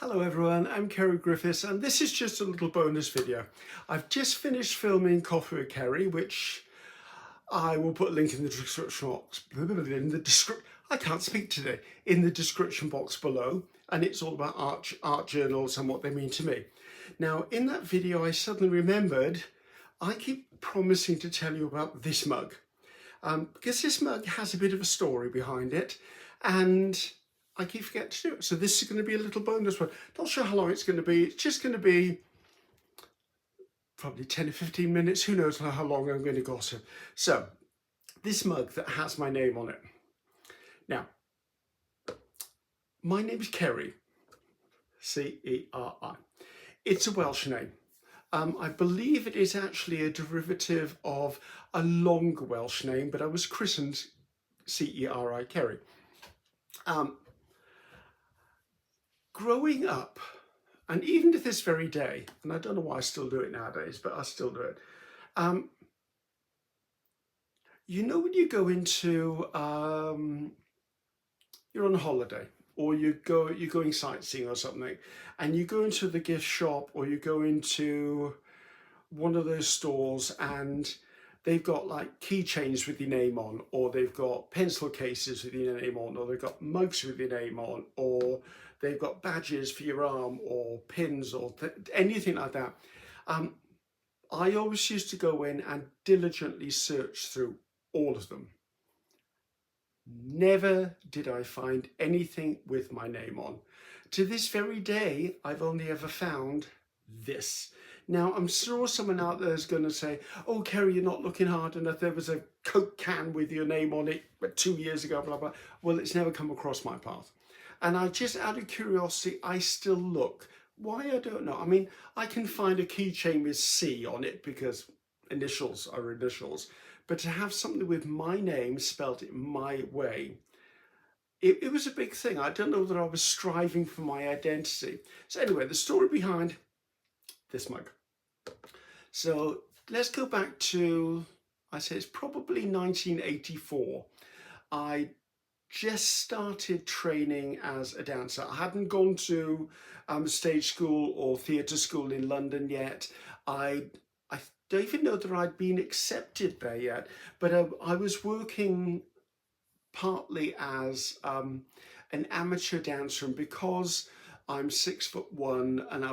Hello everyone, I'm Ceri Griffiths and this is just a little bonus video. I've just finished filming Coffee with Ceri, which I will put a link in the description box. I can't speak today. In the description box below, and it's all about art journals and what they mean to me. Now, in that video, I suddenly remembered I keep promising to tell you about this mug, because this mug has a bit of a story behind it, and I keep forgetting to do it. So this is going to be a little bonus one. Not sure how long it's going to be. It's just going to be probably 10 or 15 minutes. Who knows how long I'm going to gossip. So this mug that has my name on it. Now, my name is Ceri, C-E-R-I. It's a Welsh name. I believe it is actually a derivative of a long Welsh name, but I was christened C-E-R-I, Ceri. Growing up, and even to this very day, and I don't know why I still do it nowadays, but I still do it. You know when you go into, you're on holiday, or you're going sightseeing or something, and you go into the gift shop, or you go into one of those stores, and they've got like keychains with your name on, or they've got pencil cases with your name on, or they've got mugs with your name on, or they've got badges for your arm, or pins, or anything like that. I always used to go in and diligently search through all of them. Never did I find anything with my name on. To this very day, I've only ever found this. Now, I'm sure someone out there is going to say, oh, Ceri, you're not looking hard enough. There was a Coke can with your name on it 2 years ago, blah, blah. Well, it's never come across my path. And I just, out of curiosity, I still look. Why, I don't know. I mean, I can find a keychain with C on it because initials are initials. But to have something with my name spelled it my way, it was a big thing. I don't know whether I was striving for my identity. So anyway, the story behind this mug. So let's go back to, I say it's probably 1984. I just started training as a dancer. I hadn't gone to stage school or theatre school in London yet. I don't even know that I'd been accepted there yet, but I was working partly as an amateur dancer, and because I'm 6'1" and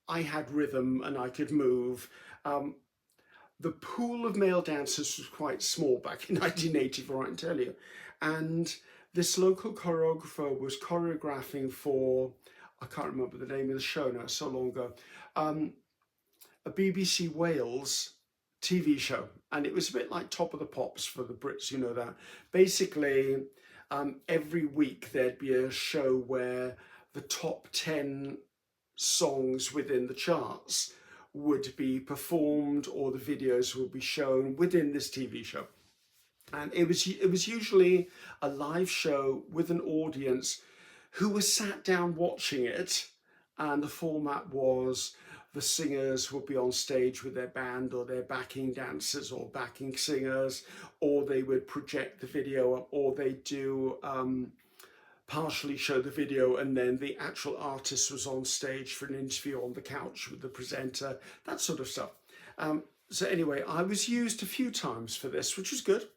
I had rhythm and I could move. The pool of male dancers was quite small back in 1984, I can tell you. And this local choreographer was choreographing for, I can't remember the name of the show now, so long ago, a BBC Wales TV show. And it was a bit like Top of the Pops for the Brits, you know that. Basically, every week there'd be a show where the top 10 songs within the charts would be performed, or the videos would be shown within this TV show. And it was usually a live show with an audience who was sat down watching it, and the format was the singers would be on stage with their band or their backing dancers or backing singers, or they would project the video up, or they do partially show the video, and then the actual artist was on stage for an interview on the couch with the presenter, that sort of stuff. So anyway, I was used a few times for this, which was good.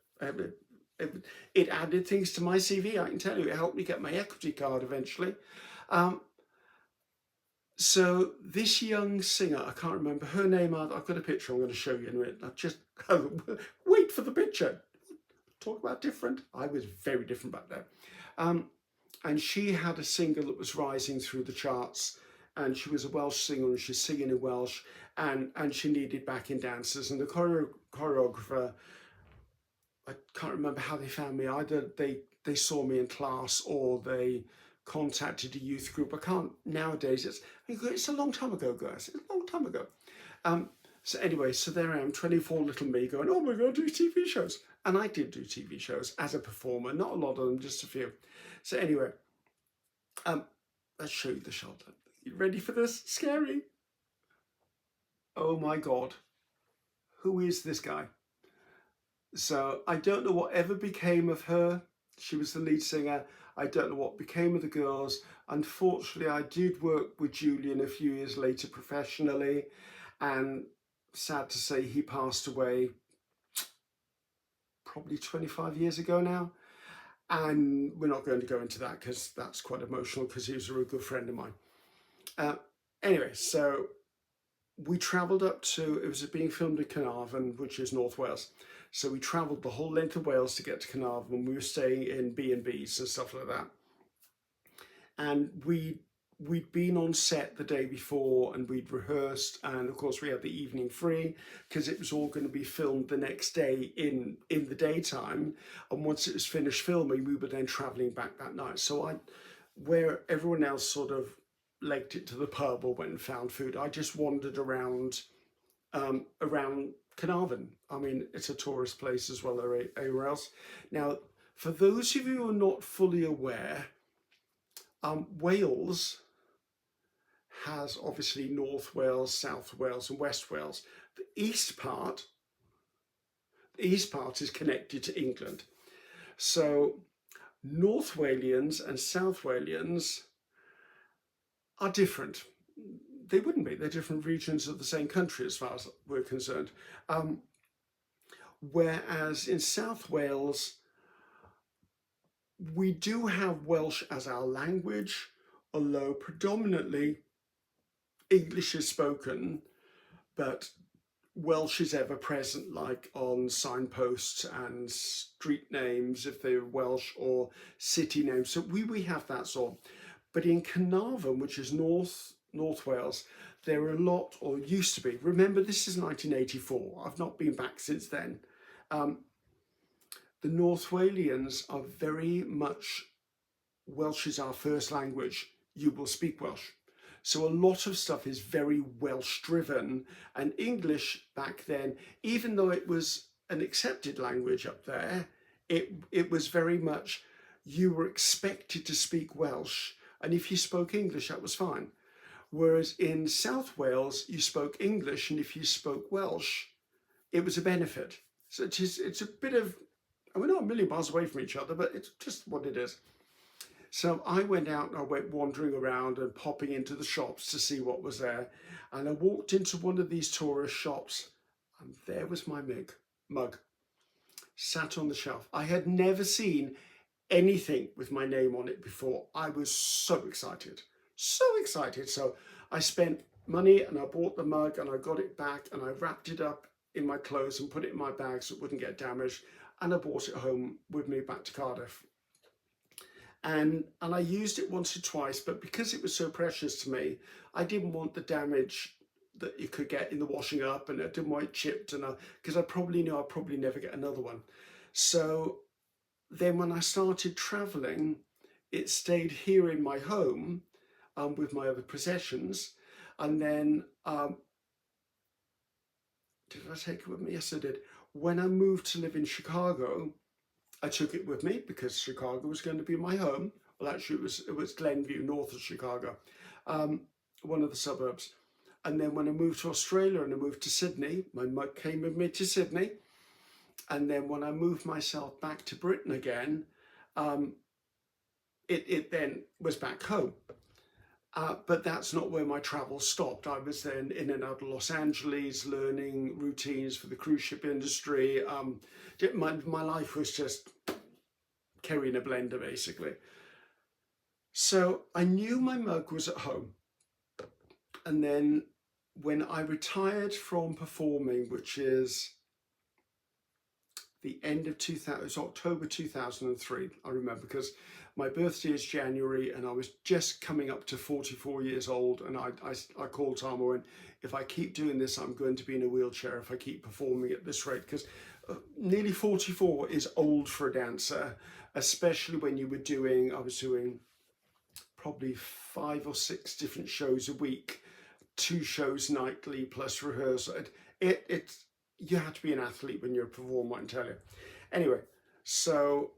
It added things to my CV, I can tell you. It helped me get my equity card eventually. So this young singer, I can't remember her name, I've got a picture I'm going to show you in a minute. Wait for the picture. Talk about different. I was very different back then. And she had a single that was rising through the charts, and she was a Welsh singer, and she's singing in Welsh, and she needed backing dancers. And the choreographer, I can't remember how they found me. Either they saw me in class, or they contacted a youth group. I can't nowadays. It's a long time ago, guys. It's a long time ago. So anyway, so there I am, 24 little me, going, oh my God, do TV shows. And I did do TV shows as a performer, not a lot of them, just a few. So anyway, let's show you the shot. You ready for this? Scary. Oh my God. Who is this guy? So I don't know whatever became of her. She was the lead singer. I don't know what became of the girls. Unfortunately, I did work with Julian a few years later professionally, and sad to say he passed away probably 25 years ago now. And we're not going to go into that because that's quite emotional, because he was a real good friend of mine. Uh, anyway, so we travelled up to, it was being filmed in Carnarvon, which is North Wales. So we travelled the whole length of Wales to get to Carnarvon. We were staying in B&Bs and stuff like that. And we'd been on set the day before, and we'd rehearsed, and of course we had the evening free because it was all going to be filmed the next day in the daytime. And once it was finished filming, we were then travelling back that night. So where everyone else sort of legged it to the pub or went and found food, I just wandered around around Carnarvon. I mean, it's a tourist place as well as anywhere else. Now, for those of you who are not fully aware, Wales has obviously North Wales, South Wales and West Wales. The east part is connected to England. So North Walians and South Walians are different. They wouldn't be. They're different regions of the same country as far as we're concerned. Whereas in South Wales, we do have Welsh as our language, although predominantly English is spoken, but Welsh is ever present, like on signposts and street names if they're Welsh, or city names. So we have that sort. But in Carnarvon, which is North Wales, there are a lot, or used to be. Remember, this is 1984. I've not been back since then. The North Walians are very much, Welsh is our first language. You will speak Welsh. So a lot of stuff is very Welsh driven, and English back then, even though it was an accepted language up there, it was very much, you were expected to speak Welsh, and if you spoke English, that was fine. Whereas in South Wales, you spoke English, and if you spoke Welsh, it was a benefit. So it's a bit of, and we're not a million miles away from each other, but it's just what it is. So I went out and I went wandering around and popping into the shops to see what was there. And I walked into one of these tourist shops, and there was my mug sat on the shelf. I had never seen anything with my name on it before. I was so excited, so excited. So I spent money and I bought the mug, and I got it back, and I wrapped it up in my clothes and put it in my bag so it wouldn't get damaged. And I brought it home with me back to Cardiff. And I used it once or twice, but because it was so precious to me, I didn't want the damage that you could get in the washing up, and I didn't want it chipped, and because I probably knew I'd probably never get another one. So then when I started traveling, it stayed here in my home with my other possessions. And then did I take it with me? Yes, I did. When I moved to live in Chicago, I took it with me because Chicago was going to be my home. Well, actually, it was Glenview, north of Chicago, one of the suburbs. And then when I moved to Australia and I moved to Sydney, my mug came with me to Sydney. And then when I moved myself back to Britain again, it then was back home. But that's not where my travel stopped. I was then in and out of Los Angeles learning routines for the cruise ship industry. My life was just Ceri in a blender, basically. So I knew my mug was at home. And then when I retired from performing, which is the end of 2000, it was October 2003, I remember, because my birthday is January and I was just coming up to 44 years old, and I called Tom and went, if I keep doing this, I'm going to be in a wheelchair if I keep performing at this rate, because nearly 44 is old for a dancer, especially when you were doing, I was doing probably 5 or 6 different shows a week, 2 shows nightly plus rehearsal. You have to be an athlete when you're a performer, I can tell you. Anyway, so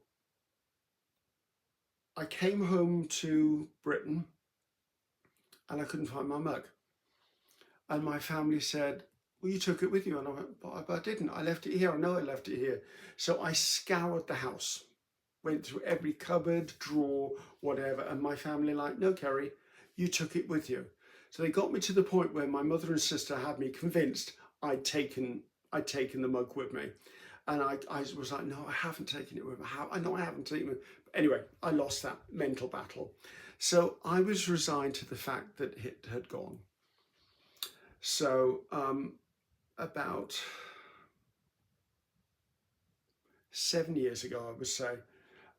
I came home to Britain and I couldn't find my mug. And my family said, well, you took it with you. And I went, but I didn't. I left it here. I know I left it here. So I scoured the house. went through every cupboard, drawer, whatever, and my family like, no, Ceri, you took it with you. So they got me to the point where my mother and sister had me convinced I'd taken the mug with me. And I was like, no, I haven't taken it with me. I know I haven't taken it. But anyway, I lost that mental battle. So I was resigned to the fact that it had gone. So about 7 years ago, I would say,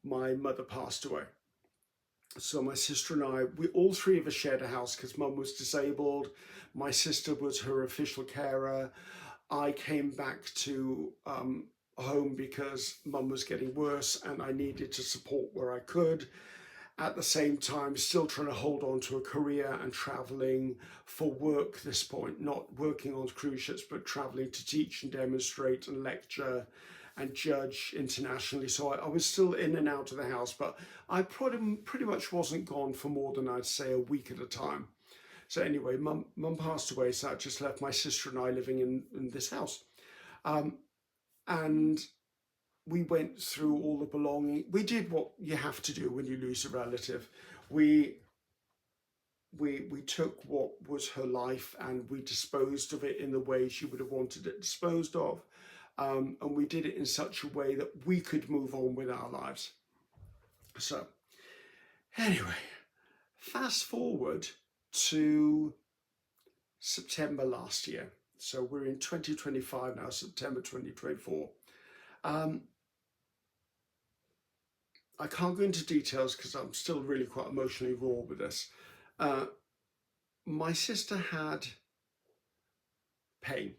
my mother passed away. So my sister and I, we all three of us shared a house because mum was disabled. My sister was her official carer. I came back to home because mum was getting worse and I needed to support where I could. At the same time, still trying to hold on to a career and traveling for work at this point, not working on cruise ships, but traveling to teach and demonstrate and lecture and judge internationally. So I was still in and out of the house, but I pretty much wasn't gone for more than, I'd say, a week at a time. So anyway, mum passed away, so I just left my sister and I living in this house. And we went through all the belonging. We did what you have to do when you lose a relative. We took what was her life and we disposed of it in the way she would have wanted it disposed of. And we did it in such a way that we could move on with our lives. So anyway, fast forward to September last year. So we're in 2025 now, September 2024. I can't go into details because I'm still really quite emotionally raw with this. My sister had pain,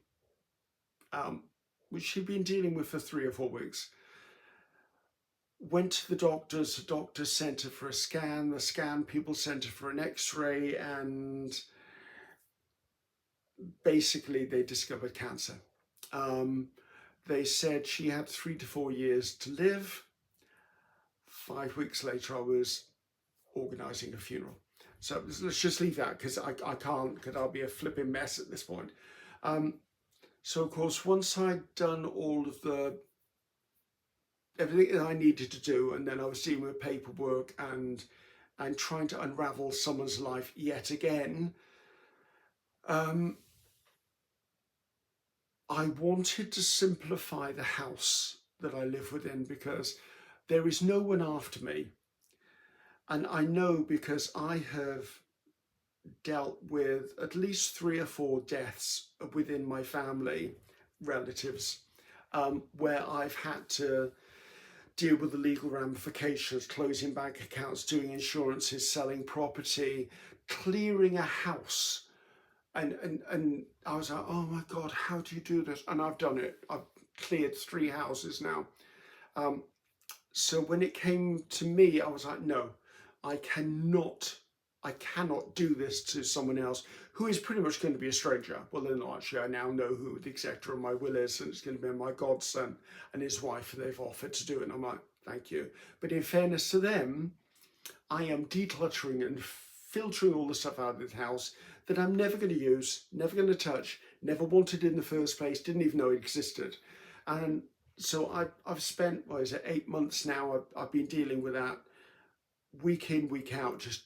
which she'd been dealing with for 3 or 4 weeks. Went to the doctor sent her for a scan, the scan people sent her for an x-ray, and basically they discovered cancer. They said she had 3 to 4 years to live. 5 weeks later, I was organising a funeral. So let's just leave that because I can't, because I'll be a flipping mess at this point. So of course, once I'd done all of everything that I needed to do, and then I was dealing with paperwork and trying to unravel someone's life yet again, I wanted to simplify the house that I live within because there is no one after me. And I know because I have dealt with at least 3 or 4 deaths within my family, relatives, where I've had to deal with the legal ramifications, closing bank accounts, doing insurances, selling property, clearing a house. And I was like, oh my God, how do you do this? And I've done it. I've cleared 3 houses now. So when it came to me, I was like, no, I cannot do this to someone else who is pretty much going to be a stranger. Well, they're not actually. I now know who the executor of my will is, and it's going to be my godson and his wife, and they've offered to do it. And I'm like, thank you. But in fairness to them, I am decluttering and filtering all the stuff out of the house that I'm never going to use, never going to touch, never wanted in the first place, didn't even know it existed. And so I've spent, 8 months now, I've been dealing with that week in, week out, just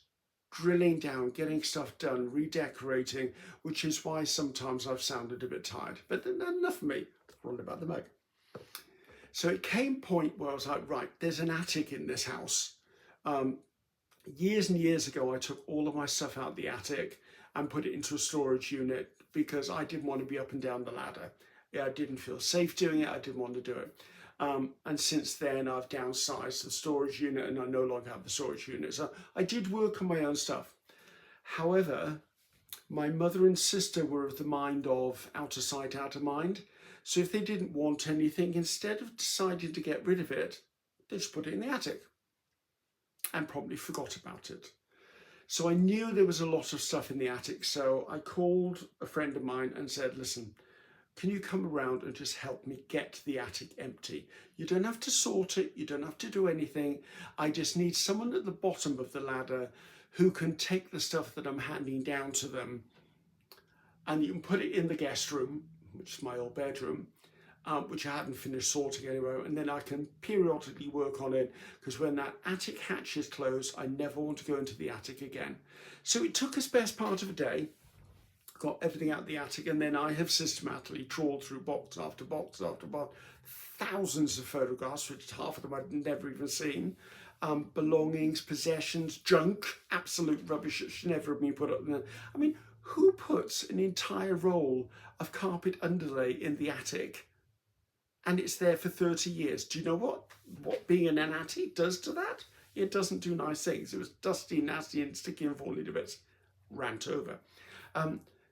drilling down, getting stuff done, redecorating, which is why sometimes I've sounded a bit tired. But enough of me, rolling about the mug. So it came a point where I was like, right, there's an attic in this house. Years and years ago, I took all of my stuff out of the attic and put it into a storage unit because I didn't want to be up and down the ladder. I didn't feel safe doing it. I didn't want to do it. And since then, I've downsized the storage unit and I no longer have the storage unit. So I did work on my own stuff. However, my mother and sister were of the mind of out of sight, out of mind. So if they didn't want anything, instead of deciding to get rid of it, they just put it in the attic and probably forgot about it. So I knew there was a lot of stuff in the attic. So I called a friend of mine and said, listen, can you come around and just help me get the attic empty? You don't have to sort it. You don't have to do anything. I just need someone at the bottom of the ladder who can take the stuff that I'm handing down to them and you can put it in the guest room, which is my old bedroom, which I haven't finished sorting anyway, and then I can periodically work on it, because when that attic hatch is closed, I never want to go into the attic again. So it took us best part of a day, got everything out of the attic, and then I have systematically trawled through box after box after box, thousands of photographs, which half of them I'd never even seen, belongings, possessions, junk, absolute rubbish that should never have been put up there. I mean, who puts an entire roll of carpet underlay in the attic and it's there for 30 years? Do you know what being in an attic does to that? It doesn't do nice things. It was dusty, nasty, and sticky and falling to bits. Rant over.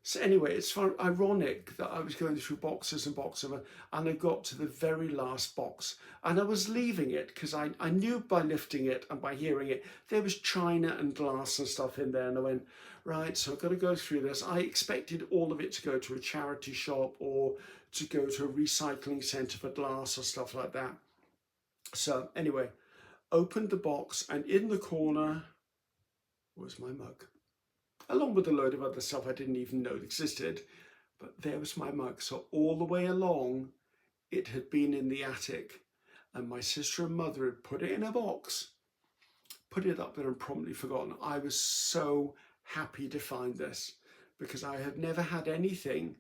So anyway, it's ironic that I was going through boxes and boxes, and I got to the very last box, and I was leaving it because I knew by lifting it and by hearing it, there was china and glass and stuff in there, and I went, right, so I've got to go through this. I expected all of it to go to a charity shop or to go to a recycling centre for glass or stuff like that. So anyway, opened the box, and in the corner was my mug, along with a load of other stuff I didn't even know existed. But there was my mug. So all the way along, it had been in the attic, and my sister and mother had put it in a box, put it up there, and promptly forgotten. I was so happy to find this, because I had never had anything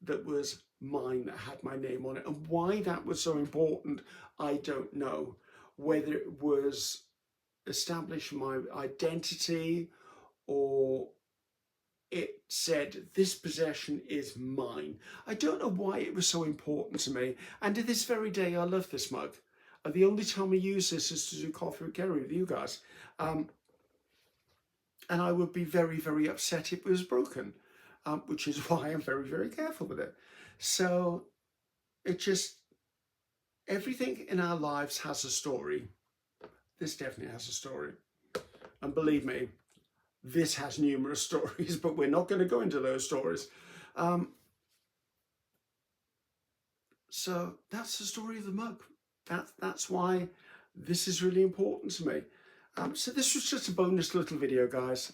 that was mine that had my name on it. And why that was so important, I don't know. Whether it was establish my identity, or it said this possession is mine. I don't know why it was so important to me, and to this very day I love this mug. And the only time I use this is to do coffee with Ceri with you guys, and I would be very, very upset if it was broken, which is why I'm very, very careful with it. So it just, everything in our lives has a story. This definitely has a story, and believe me, this has numerous stories, but we're not going to go into those stories. So that's the story of the mug. That's why this is really important to me. So this was just a bonus little video, guys,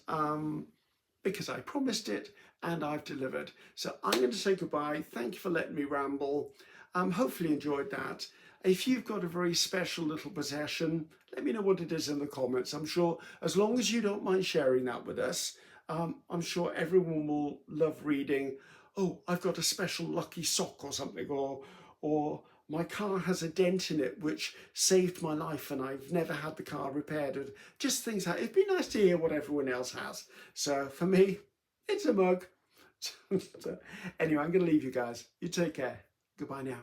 because I promised it and I've delivered. So I'm going to say goodbye. Thank you for letting me ramble. Hopefully you enjoyed that. If you've got a very special little possession, let me know what it is in the comments. I'm sure, as long as you don't mind sharing that with us, I'm sure everyone will love reading, oh, I've got a special lucky sock or something, or my car has a dent in it which saved my life and I've never had the car repaired. Or just things like, it'd be nice to hear what everyone else has. So for me, it's a mug. So anyway, I'm going to leave you guys. You take care. Goodbye now.